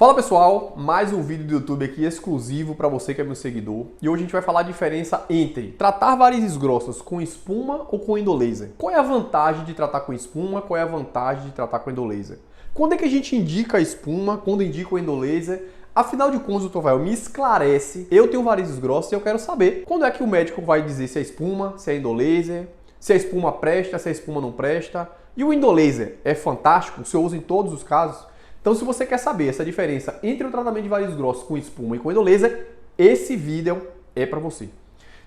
Fala pessoal, mais um vídeo do YouTube aqui exclusivo para você que é meu seguidor. E hoje a gente vai falar a diferença entre tratar varizes grossas com espuma ou com endolaser. Qual é a vantagem de tratar com espuma, qual é a vantagem de tratar com endolaser? Quando é que a gente indica a espuma, quando indica o endolaser? Afinal de contas, doutor Rafael, me esclarece. Eu tenho varizes grossas e eu quero saber quando é que o médico vai dizer se é espuma, se é endolaser, se a espuma presta, se a espuma não presta. E o endolaser é fantástico, o senhor usa em todos os casos? Então, se você quer saber essa diferença entre o tratamento de varizes grossos com espuma e com endolaser, esse vídeo é para você.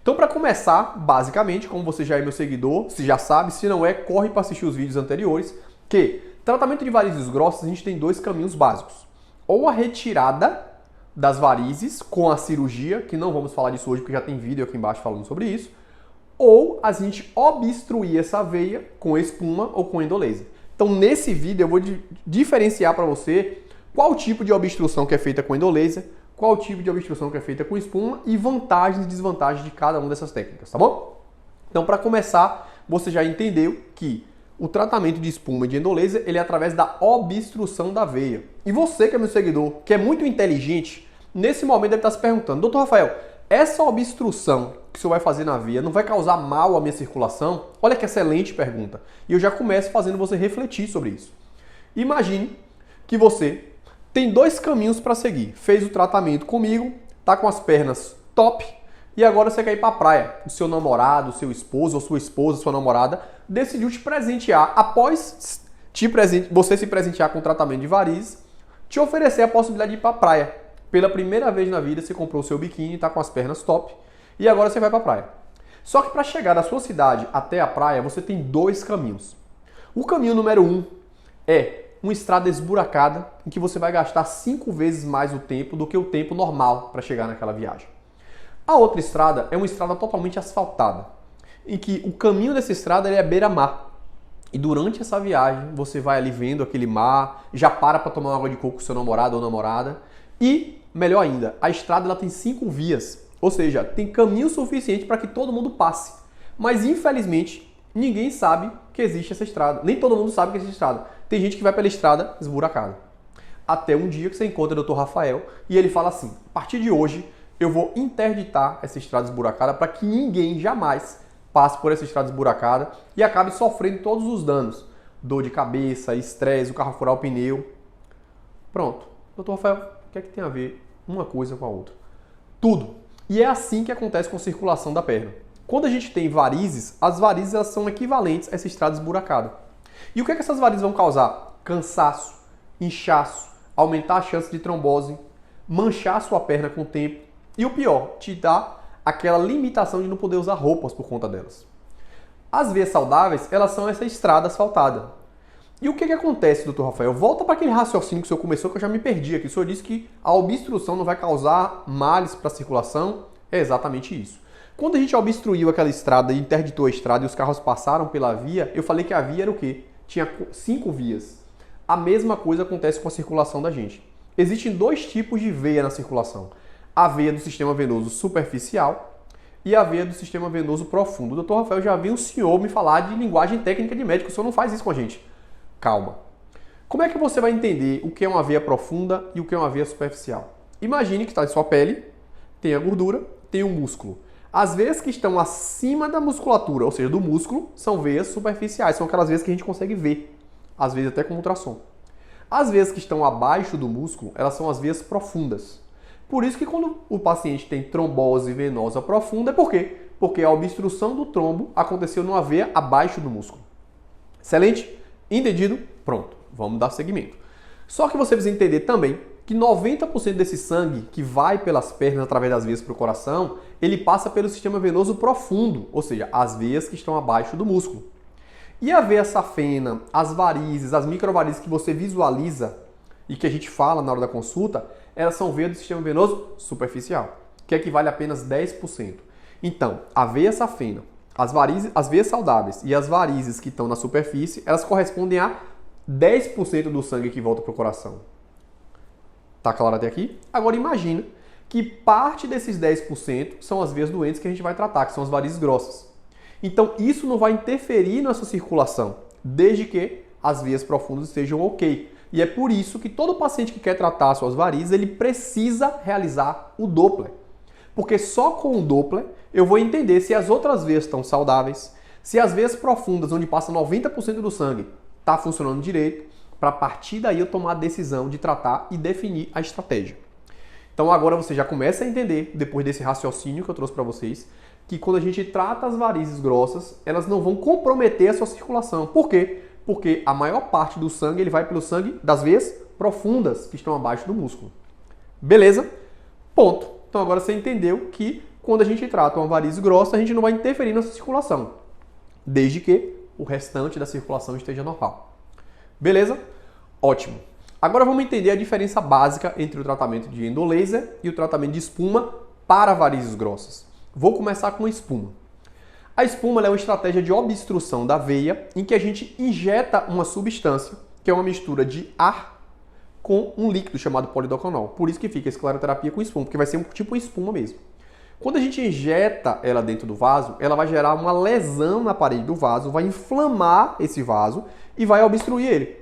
Então, para começar, basicamente, como você já é meu seguidor, se já sabe, se não é, corre para assistir os vídeos anteriores, que tratamento de varizes grossas a gente tem dois caminhos básicos. Ou a retirada das varizes com a cirurgia, que não vamos falar disso hoje porque já tem vídeo aqui embaixo falando sobre isso, ou a gente obstruir essa veia com espuma ou com endolaser. Então, nesse vídeo, eu vou diferenciar para você qual tipo de obstrução que é feita com endolaser, qual tipo de obstrução que é feita com espuma e vantagens e desvantagens de cada uma dessas técnicas, tá bom? Então, para começar, você já entendeu que o tratamento de espuma e de endolaser, ele é através da obstrução da veia. E você que é meu seguidor, que é muito inteligente, nesse momento deve estar se perguntando, doutor Rafael, essa obstrução que o senhor vai fazer na veia não vai causar mal à minha circulação? Olha que excelente pergunta. E eu já começo fazendo você refletir sobre isso. Imagine que você tem dois caminhos para seguir. Fez o tratamento comigo, tá com as pernas top e agora você quer ir para a praia. O seu namorado, seu esposo ou sua esposa, sua namorada decidiu te presentear após você se presentear com o tratamento de varizes, te oferecer a possibilidade de ir para a praia. Pela primeira vez na vida, você comprou o seu biquíni, está com as pernas top, e agora você vai para a praia. Só que para chegar da sua cidade até a praia, você tem dois caminhos. O caminho número 1 é uma estrada esburacada, em que você vai gastar 5 vezes mais o tempo do que o tempo normal para chegar naquela viagem. A outra estrada é uma estrada totalmente asfaltada, em que o caminho dessa estrada é beira-mar. E durante essa viagem, você vai ali vendo aquele mar, já para tomar uma água de coco com seu namorado ou namorada, e, melhor ainda, a estrada ela tem 5 vias, ou seja, tem caminho suficiente para que todo mundo passe. Mas, infelizmente, ninguém sabe que existe essa estrada. Nem todo mundo sabe que existe estrada. Tem gente que vai pela estrada esburacada. Até um dia que você encontra o Dr. Rafael e ele fala assim, a partir de hoje, eu vou interditar essa estrada esburacada para que ninguém jamais passe por essa estrada esburacada e acabe sofrendo todos os danos. Dor de cabeça, estresse, o carro furar o pneu. Pronto. Dr. Rafael, o que é que tem a ver uma coisa com a outra? Tudo. E é assim que acontece com a circulação da perna. Quando a gente tem varizes, as varizes elas são equivalentes a essa estrada esburacada. E o que é que essas varizes vão causar? Cansaço, inchaço, aumentar a chance de trombose, manchar a sua perna com o tempo e o pior, te dá aquela limitação de não poder usar roupas por conta delas. As veias saudáveis, elas são essa estrada asfaltada. E o que acontece, doutor Rafael? Volta para aquele raciocínio que o senhor começou, que eu já me perdi aqui. O senhor disse que a obstrução não vai causar males para a circulação. É exatamente isso. Quando a gente obstruiu aquela estrada e interditou a estrada e os carros passaram pela via, eu falei que a via era o quê? Tinha 5 vias. A mesma coisa acontece com a circulação da gente. Existem dois tipos de veia na circulação. A veia do sistema venoso superficial e a veia do sistema venoso profundo. O doutor Rafael, já viu o senhor me falar de linguagem técnica de médico. O senhor não faz isso com a gente. Calma. Como é que você vai entender o que é uma veia profunda e o que é uma veia superficial? Imagine que está em sua pele, tem a gordura, tem o músculo. As veias que estão acima da musculatura, ou seja, do músculo, são veias superficiais, são aquelas veias que a gente consegue ver, às vezes até com ultrassom. As veias que estão abaixo do músculo, elas são as veias profundas. Por isso que quando o paciente tem trombose venosa profunda, é por quê? Porque a obstrução do trombo aconteceu numa veia abaixo do músculo. Excelente? Entendido? Pronto, vamos dar seguimento. Só que você precisa entender também que 90% desse sangue que vai pelas pernas através das veias para o coração, ele passa pelo sistema venoso profundo, ou seja, as veias que estão abaixo do músculo. E a veia safena, as varizes, as microvarizes que você visualiza e que a gente fala na hora da consulta, elas são veias do sistema venoso superficial, que equivale a apenas 10%. Então, a veia safena, as veias saudáveis e as varizes que estão na superfície, elas correspondem a 10% do sangue que volta para o coração. Tá claro até aqui? Agora imagina que parte desses 10% são as veias doentes que a gente vai tratar, que são as varizes grossas. Então isso não vai interferir na sua circulação, desde que as veias profundas estejam ok. E é por isso que todo paciente que quer tratar suas varizes, ele precisa realizar o Doppler. Porque só com o Doppler eu vou entender se as outras veias estão saudáveis, se as veias profundas, onde passa 90% do sangue, está funcionando direito, para a partir daí eu tomar a decisão de tratar e definir a estratégia. Então agora você já começa a entender, depois desse raciocínio que eu trouxe para vocês, que quando a gente trata as varizes grossas, elas não vão comprometer a sua circulação. Por quê? Porque a maior parte do sangue ele vai pelo sangue das veias profundas, que estão abaixo do músculo. Beleza? Ponto. Então agora você entendeu que quando a gente trata uma varize grossa, a gente não vai interferir na circulação, desde que o restante da circulação esteja normal. Beleza? Ótimo. Agora vamos entender a diferença básica entre o tratamento de endolaser e o tratamento de espuma para varizes grossas. Vou começar com a espuma. A espuma é uma estratégia de obstrução da veia em que a gente injeta uma substância, que é uma mistura de ar com um líquido chamado polidocanol. Por isso que fica escleroterapia com espuma, porque vai ser tipo uma espuma mesmo. Quando a gente injeta ela dentro do vaso, ela vai gerar uma lesão na parede do vaso, vai inflamar esse vaso e vai obstruir ele.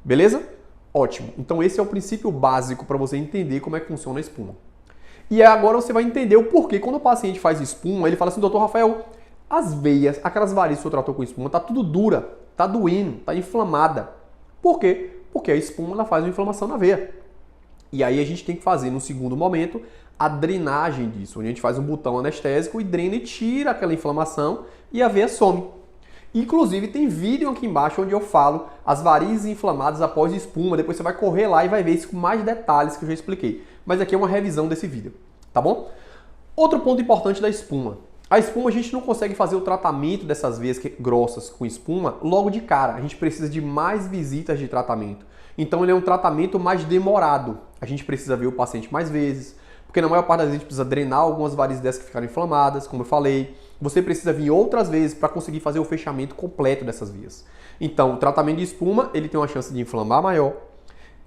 Beleza? Ótimo. Então esse é o princípio básico para você entender como é que funciona a espuma. E agora você vai entender o porquê. Quando o paciente faz espuma, ele fala assim, doutor Rafael, as veias, aquelas varizes que o senhor tratou com espuma, tá tudo dura, tá doendo, tá inflamada. Por quê? Porque a espuma ela faz uma inflamação na veia. E aí a gente tem que fazer, no segundo momento, a drenagem disso. Onde a gente faz um botão anestésico e drena e tira aquela inflamação e a veia some. Inclusive tem vídeo aqui embaixo onde eu falo as varizes inflamadas após espuma. Depois você vai correr lá e vai ver isso com mais detalhes que eu já expliquei. Mas aqui é uma revisão desse vídeo, tá bom? Outro ponto importante da espuma. A espuma a gente não consegue fazer o tratamento dessas veias grossas com espuma logo de cara. A gente precisa de mais visitas de tratamento. Então ele é um tratamento mais demorado. A gente precisa ver o paciente mais vezes, porque na maior parte das vezes a gente precisa drenar algumas varizes dessas que ficaram inflamadas, como eu falei. Você precisa vir outras vezes para conseguir fazer o fechamento completo dessas vias. Então, o tratamento de espuma, ele tem uma chance de inflamar maior.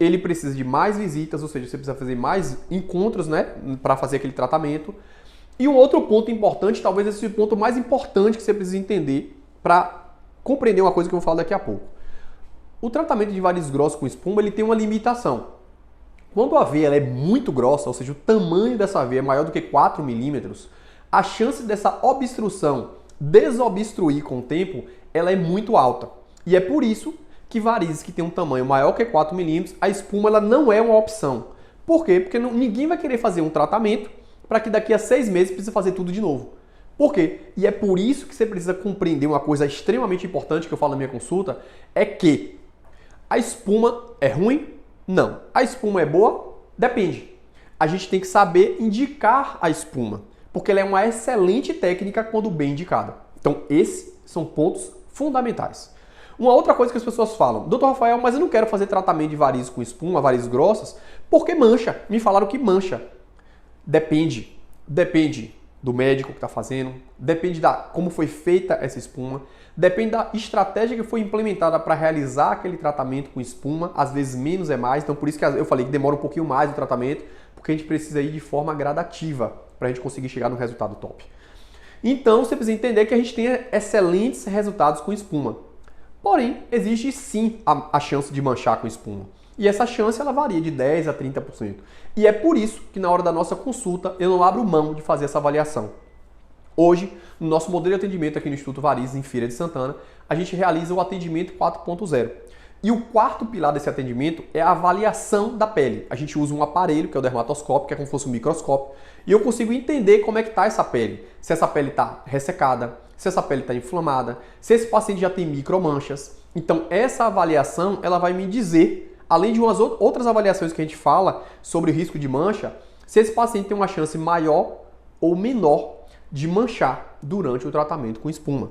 Ele precisa de mais visitas, ou seja, você precisa fazer mais encontros, né, para fazer aquele tratamento. E um outro ponto importante, talvez esse ponto mais importante que você precisa entender para compreender uma coisa que eu vou falar daqui a pouco. O tratamento de varizes grossas com espuma, ele tem uma limitação. Quando a veia ela é muito grossa, ou seja, o tamanho dessa veia é maior do que 4 milímetros, a chance dessa obstrução desobstruir com o tempo, ela é muito alta. E é por isso que varizes que tem um tamanho maior que 4 milímetros, a espuma ela não é uma opção. Por quê? Porque ninguém vai querer fazer um tratamento para que daqui a 6 meses precise fazer tudo de novo. Por quê? E é por isso que você precisa compreender uma coisa extremamente importante que eu falo na minha consulta, é que a espuma é ruim? Não. A espuma é boa? Depende. A gente tem que saber indicar a espuma, porque ela é uma excelente técnica quando bem indicada. Então, esses são pontos fundamentais. Uma outra coisa que as pessoas falam, doutor Rafael, mas eu não quero fazer tratamento de varizes com espuma, varizes grossas, porque mancha. Me falaram que mancha. Depende. Depende do médico que está fazendo, depende da como foi feita essa espuma, depende da estratégia que foi implementada para realizar aquele tratamento com espuma. Às vezes menos é mais, então por isso que eu falei que demora um pouquinho mais o tratamento, porque a gente precisa ir de forma gradativa para a gente conseguir chegar no resultado top. Então você precisa entender que a gente tem excelentes resultados com espuma. Porém, existe sim a chance de manchar com espuma. E essa chance ela varia de 10% a 30%. E é por isso que na hora da nossa consulta eu não abro mão de fazer essa avaliação. Hoje, no nosso modelo de atendimento aqui no Instituto Varizes, em Feira de Santana, a gente realiza o atendimento 4.0. E o quarto pilar desse atendimento é a avaliação da pele. A gente usa um aparelho, que é o dermatoscópio, que é como se fosse um microscópio, e eu consigo entender como é que está essa pele. Se essa pele está ressecada, se essa pele está inflamada, se esse paciente já tem micromanchas. Então, essa avaliação ela vai me dizer, além de umas outras avaliações que a gente fala sobre o risco de mancha, se esse paciente tem uma chance maior ou menor de manchar durante o tratamento com espuma.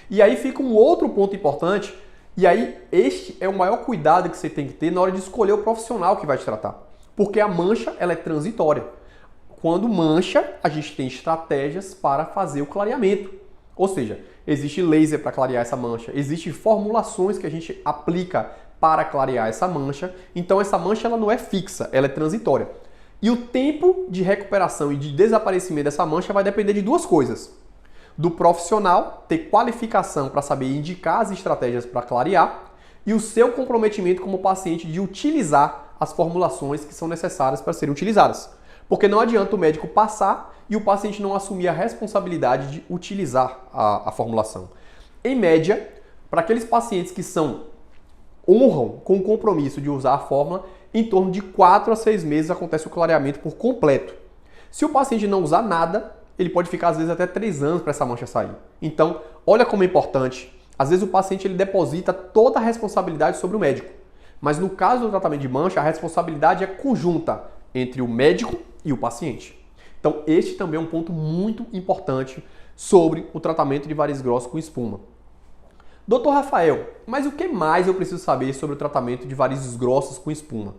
E aí fica um outro ponto importante, e aí este é o maior cuidado que você tem que ter na hora de escolher o profissional que vai te tratar. Porque a mancha ela é transitória. Quando mancha, a gente tem estratégias para fazer o clareamento. Ou seja, existe laser para clarear essa mancha, existem formulações que a gente aplica para clarear essa mancha. Então essa mancha ela não é fixa, ela é transitória. E o tempo de recuperação e de desaparecimento dessa mancha vai depender de duas coisas. Do profissional ter qualificação para saber indicar as estratégias para clarear e o seu comprometimento como paciente de utilizar as formulações que são necessárias para serem utilizadas. Porque não adianta o médico passar e o paciente não assumir a responsabilidade de utilizar a formulação. Em média, para aqueles pacientes que honram com o compromisso de usar a fórmula, em torno de 4 a 6 meses acontece o clareamento por completo. Se o paciente não usar nada, ele pode ficar às vezes até 3 anos para essa mancha sair. Então, olha como é importante. Às vezes o paciente ele deposita toda a responsabilidade sobre o médico. Mas no caso do tratamento de mancha, a responsabilidade é conjunta entre o médico e o paciente. Então, este também é um ponto muito importante sobre o tratamento de varizes grossas com espuma. Dr. Rafael, mas o que mais eu preciso saber sobre o tratamento de varizes grossas com espuma?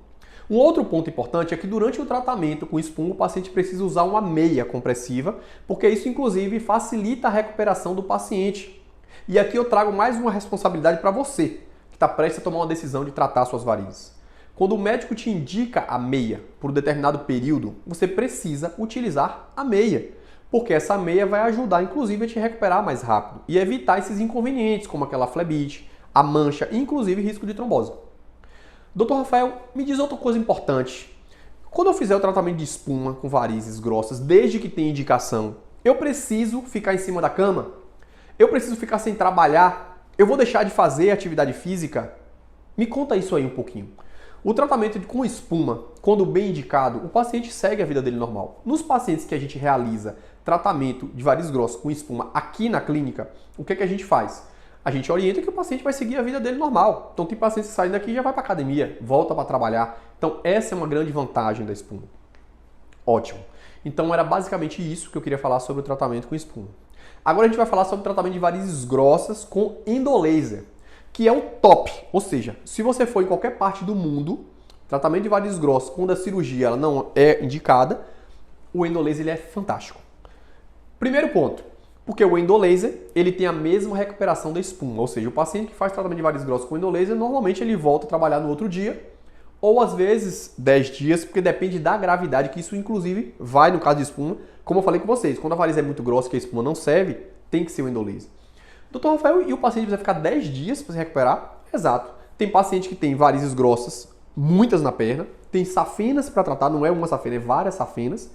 Um outro ponto importante é que durante o tratamento com espuma, o paciente precisa usar uma meia compressiva, porque isso inclusive facilita a recuperação do paciente. E aqui eu trago mais uma responsabilidade para você, que está prestes a tomar uma decisão de tratar suas varizes. Quando o médico te indica a meia por um determinado período, você precisa utilizar a meia, porque essa meia vai ajudar inclusive a te recuperar mais rápido e evitar esses inconvenientes como aquela flebite, a mancha e inclusive risco de trombose. Dr. Rafael, me diz outra coisa importante. Quando eu fizer o tratamento de espuma com varizes grossas, desde que tenha indicação, eu preciso ficar em cima da cama? Eu preciso ficar sem trabalhar? Eu vou deixar de fazer atividade física? Me conta isso aí um pouquinho. O tratamento com espuma, quando bem indicado, o paciente segue a vida dele normal. Nos pacientes que a gente realiza tratamento de varizes grossas com espuma aqui na clínica, o que a gente faz? A gente orienta que o paciente vai seguir a vida dele normal. Então tem pacientes que saem daqui e já vai para academia, volta para trabalhar. Então essa é uma grande vantagem da espuma. Ótimo. Então era basicamente isso que eu queria falar sobre o tratamento com espuma. Agora a gente vai falar sobre o tratamento de varizes grossas com endolaser, que é o top. Ou seja, se você for em qualquer parte do mundo, tratamento de varizes grossas, quando a cirurgia ela não é indicada, o endolaser ele é fantástico. Primeiro ponto, porque o endolaser ele tem a mesma recuperação da espuma, ou seja, o paciente que faz tratamento de varizes grossas com endolaser, normalmente ele volta a trabalhar no outro dia, ou às vezes 10 dias, porque depende da gravidade, que isso inclusive vai no caso de espuma, como eu falei com vocês, quando a variz é muito grossa que a espuma não serve, tem que ser o endolaser. Doutor Rafael, e o paciente precisa ficar 10 dias para se recuperar? Exato. Tem paciente que tem varizes grossas, muitas na perna, tem safenas para tratar, não é uma safena, é várias safenas,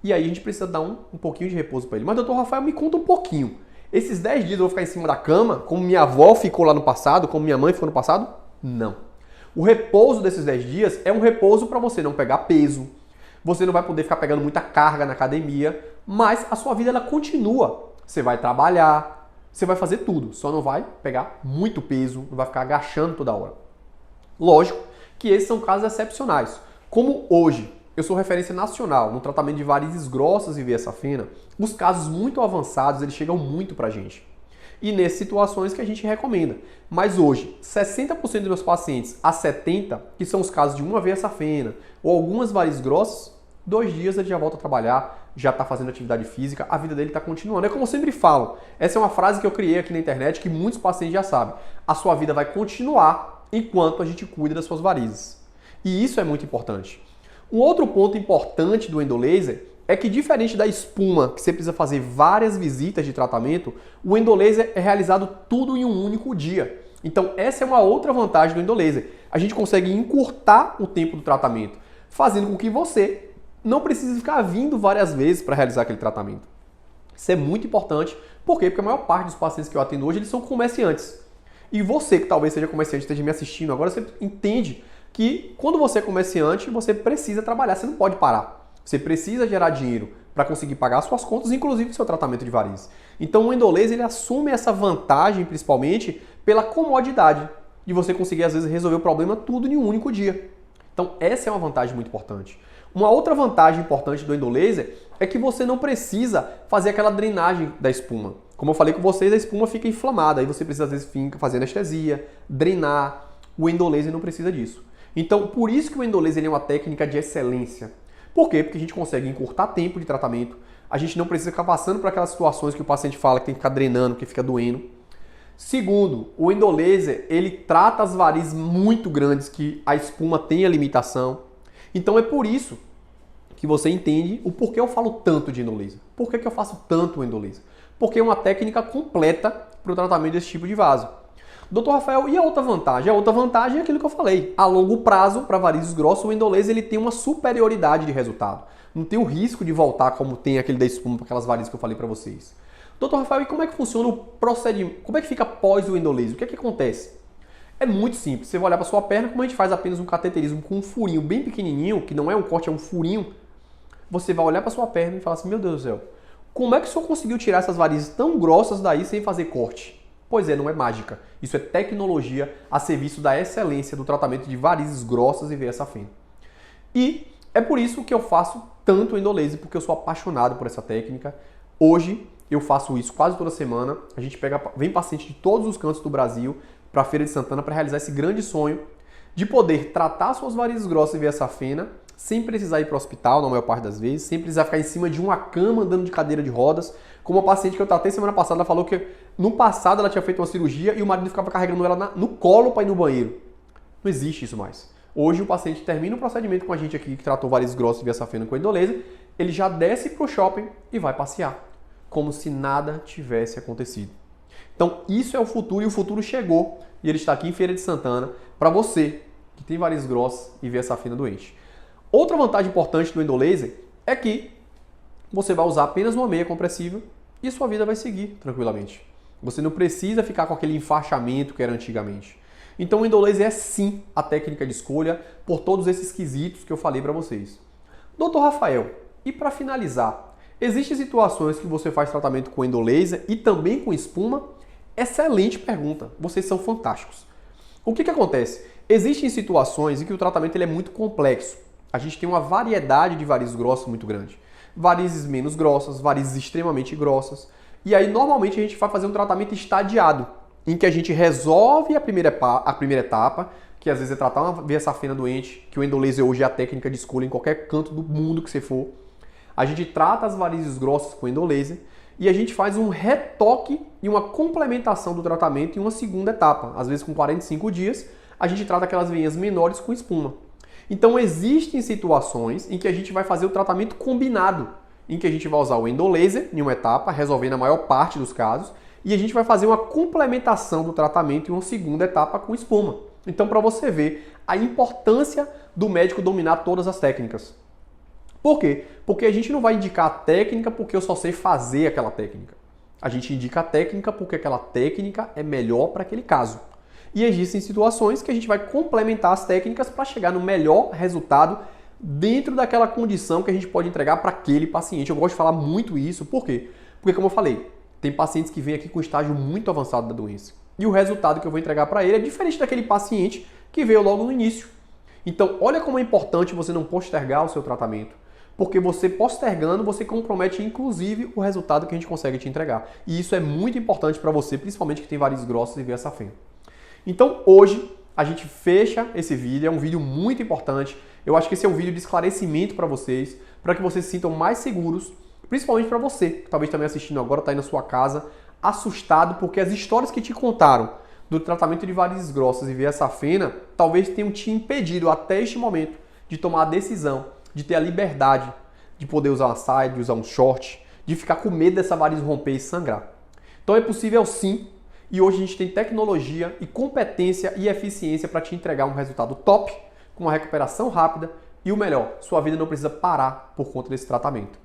e aí a gente precisa dar um pouquinho de repouso para ele. Mas doutor Rafael, me conta um pouquinho. Esses 10 dias eu vou ficar em cima da cama, como minha avó ficou lá no passado, como minha mãe ficou no passado? Não. O repouso desses 10 dias é um repouso para você não pegar peso, você não vai poder ficar pegando muita carga na academia, mas a sua vida ela continua. Você vai trabalhar, você vai fazer tudo, só não vai pegar muito peso, não vai ficar agachando toda hora. Lógico que esses são casos excepcionais. Como hoje eu sou referência nacional no tratamento de varizes grossas e veia safena, os casos muito avançados eles chegam muito pra gente. E nessas situações que a gente recomenda. Mas hoje, 60% dos meus pacientes a 70%, que são os casos de uma veia safena ou algumas varizes grossas, 2 dias ele já volta a trabalhar, já está fazendo atividade física, a vida dele está continuando. É como eu sempre falo, essa é uma frase que eu criei aqui na internet que muitos pacientes já sabem. A sua vida vai continuar enquanto a gente cuida das suas varizes. E isso é muito importante. Um outro ponto importante do endolaser é que, diferente da espuma, que você precisa fazer várias visitas de tratamento, o endolaser é realizado tudo em um único dia. Então, essa é uma outra vantagem do endolaser. A gente consegue encurtar o tempo do tratamento, fazendo com que você não precise ficar vindo várias vezes para realizar aquele tratamento. Isso é muito importante. Por quê? Porque a maior parte dos pacientes que eu atendo hoje, eles são comerciantes. E você, que talvez seja comerciante, esteja me assistindo agora, você entende que quando você é comerciante, você precisa trabalhar, você não pode parar. Você precisa gerar dinheiro para conseguir pagar suas contas, inclusive o seu tratamento de varizes. Então o endolaser ele assume essa vantagem principalmente pela comodidade de você conseguir às vezes resolver o problema tudo em um único dia. Então essa é uma vantagem muito importante. Uma outra vantagem importante do endolaser é que você não precisa fazer aquela drenagem da espuma. Como eu falei com vocês, a espuma fica inflamada, aí você precisa às vezes fazer anestesia, drenar. O endolaser não precisa disso. Então por isso que o endolaser ele é uma técnica de excelência. Por quê? Porque a gente consegue encurtar tempo de tratamento, a gente não precisa ficar passando por aquelas situações que o paciente fala que tem que ficar drenando, que fica doendo. Segundo, o endolaser, ele trata as varizes muito grandes que a espuma tem a limitação. Então é por isso que você entende o porquê eu falo tanto de endolaser. Por que eu faço tanto o endolaser? Porque é uma técnica completa para o tratamento desse tipo de vaso. Doutor Rafael, e a outra vantagem? A outra vantagem é aquilo que eu falei. A longo prazo, para varizes grossos, o endolaser ele tem uma superioridade de resultado. Não tem o risco de voltar como tem aquele da espuma, para aquelas varizes que eu falei para vocês. Doutor Rafael, e como é que funciona o procedimento? Como é que fica após o endolaser? O que é que acontece? É muito simples. Você vai olhar para sua perna, como a gente faz apenas um cateterismo com um furinho bem pequenininho, que não é um corte, é um furinho. Você vai olhar para sua perna e falar assim, meu Deus do céu, como é que o senhor conseguiu tirar essas varizes tão grossas daí sem fazer corte? Pois é, não é mágica. Isso é tecnologia a serviço da excelência do tratamento de varizes grossas e veia safena. E é por isso que eu faço tanto endolaser, porque eu sou apaixonado por essa técnica. Hoje eu faço isso quase toda semana. A gente vem paciente de todos os cantos do Brasil para a Feira de Santana para realizar esse grande sonho de poder tratar suas varizes grossas e veia safena sem precisar ir para o hospital, na maior parte das vezes, sem precisar ficar em cima de uma cama andando de cadeira de rodas. Como uma paciente que eu tratei semana passada, ela falou que no passado ela tinha feito uma cirurgia e o marido ficava carregando ela no colo para ir no banheiro. Não existe isso mais. Hoje o paciente termina o procedimento com a gente aqui, que tratou varizes grossas e veia safena com endolaser, ele já desce para o shopping e vai passear, como se nada tivesse acontecido. Então isso é o futuro e o futuro chegou e ele está aqui em Feira de Santana para você que tem varizes grossas e veia safena doente. Outra vantagem importante do endolaser é que você vai usar apenas uma meia compressível e sua vida vai seguir tranquilamente. Você não precisa ficar com aquele enfaixamento que era antigamente. Então o endolaser é sim a técnica de escolha por todos esses quesitos que eu falei para vocês. Doutor Rafael, e para finalizar, existem situações que você faz tratamento com endolaser e também com espuma? Excelente pergunta, vocês são fantásticos. O que acontece? Existem situações em que o tratamento ele é muito complexo. A gente tem uma variedade de varizes grossas muito grande. Varizes menos grossas, varizes extremamente grossas. E aí, normalmente, a gente vai fazer um tratamento estadiado, em que a gente resolve a primeira etapa, que às vezes é tratar uma veia safena doente, que o endolaser hoje é a técnica de escolha em qualquer canto do mundo que você for. A gente trata as varizes grossas com endolaser e a gente faz um retoque e uma complementação do tratamento em uma segunda etapa. Às vezes, com 45 dias, a gente trata aquelas veinhas menores com espuma. Então existem situações em que a gente vai fazer o tratamento combinado, em que a gente vai usar o endolaser em uma etapa, resolvendo a maior parte dos casos, e a gente vai fazer uma complementação do tratamento em uma segunda etapa com espuma. Então, para você ver a importância do médico dominar todas as técnicas. Por quê? Porque a gente não vai indicar a técnica porque eu só sei fazer aquela técnica. A gente indica a técnica porque aquela técnica é melhor para aquele caso. E existem situações que a gente vai complementar as técnicas para chegar no melhor resultado dentro daquela condição que a gente pode entregar para aquele paciente. Eu gosto de falar muito isso, por quê? Porque, como eu falei, tem pacientes que vêm aqui com estágio muito avançado da doença. E o resultado que eu vou entregar para ele é diferente daquele paciente que veio logo no início. Então, olha como é importante você não postergar o seu tratamento. Porque você postergando, você compromete inclusive o resultado que a gente consegue te entregar. E isso é muito importante para você, principalmente que tem varizes grossas e veia safena. Então hoje a gente fecha esse vídeo, é um vídeo muito importante. Eu acho que esse é um vídeo de esclarecimento para vocês, para que vocês se sintam mais seguros, principalmente para você, que talvez também assistindo agora, está aí na sua casa, assustado, porque as histórias que te contaram do tratamento de varizes grossas e veia safena, talvez tenham te impedido até este momento de tomar a decisão, de ter a liberdade de poder usar uma saia, de usar um short, de ficar com medo dessa variz romper e sangrar. Então é possível sim. E hoje a gente tem tecnologia e competência e eficiência para te entregar um resultado top, com uma recuperação rápida e o melhor, sua vida não precisa parar por conta desse tratamento.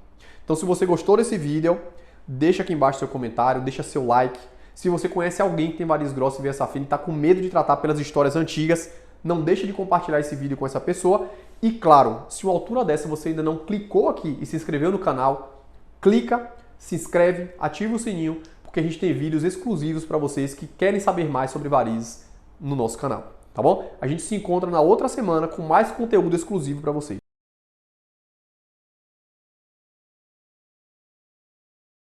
Então se você gostou desse vídeo, deixa aqui embaixo seu comentário, deixa seu like. Se você conhece alguém que tem varizes grossas e veia safena e está com medo de tratar pelas histórias antigas, não deixe de compartilhar esse vídeo com essa pessoa. E claro, se uma altura dessa você ainda não clicou aqui e se inscreveu no canal, clica, se inscreve, ativa o sininho, porque a gente tem vídeos exclusivos para vocês que querem saber mais sobre varizes no nosso canal, tá bom? A gente se encontra na outra semana com mais conteúdo exclusivo para vocês.